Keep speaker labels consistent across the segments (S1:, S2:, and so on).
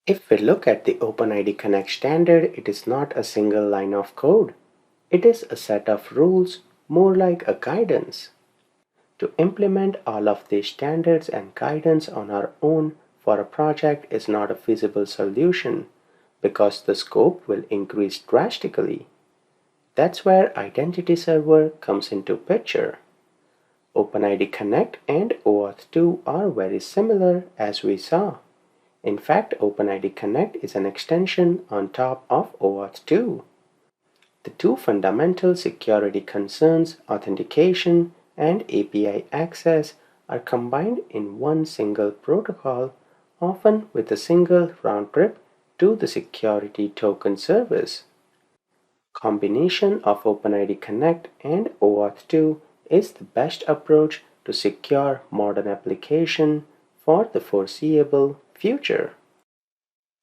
S1: If we look at the OpenID Connect standard, it is not a single line of code. It is a set of rules, more like a guidance. To implement all of these standards and guidance on our own for a project is not a feasible solution because the scope will increase drastically. That's where Identity Server comes into picture. OpenID Connect and OAuth 2 are very similar as we saw. In fact, OpenID Connect is an extension on top of OAuth 2. The two fundamental security concerns, authentication and API access, are combined in one single protocol, often with a single round trip to the security token service. Combination of OpenID Connect and OAuth 2 is the best approach to secure modern application for the foreseeable future.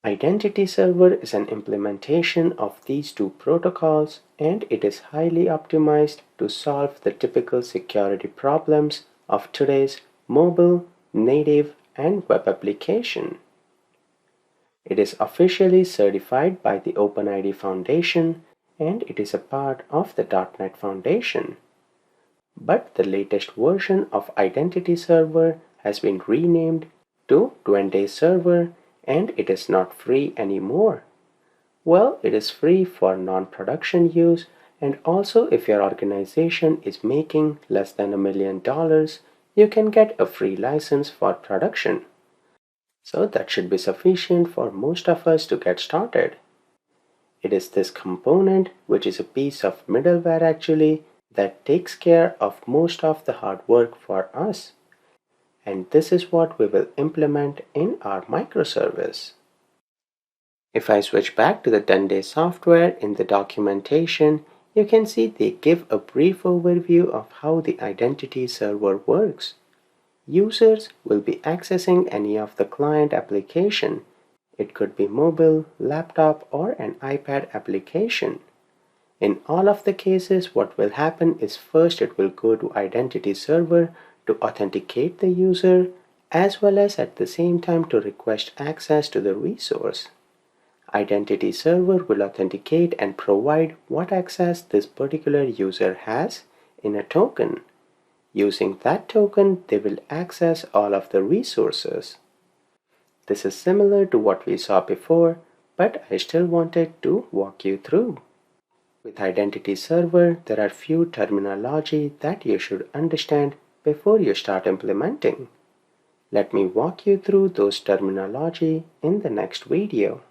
S1: Identity Server is an implementation of these two protocols, and it is highly optimized to solve the typical security problems of today's mobile, native, and web application. It is officially certified by the OpenID Foundation, and it is a part of the dotnet Foundation. But the latest version of Identity Server has been renamed to 20 Server, and it is not free anymore. Well, it is free for non-production use, and also if your organization is making less than $1 million, you can get a free license for production. So that should be sufficient for most of us to get started. It is this component, which is a piece of middleware actually, that takes care of most of the hard work for us. And this is what we will implement in our microservice. If I switch back to the Dundee software in the documentation, you can see they give a brief overview of how the identity server works. Users will be accessing any of the client application. It could be mobile, laptop, or an iPad application. In all of the cases, what will happen is first it will go to Identity Server to authenticate the user, as well as at the same time to request access to the resource. Identity Server will authenticate and provide what access this particular user has in a token. Using that token, they will access all of the resources. This is similar to what we saw before, but I still wanted to walk you through. With Identity Server, there are few terminology that you should understand before you start implementing. Let me walk you through those terminology in the next video.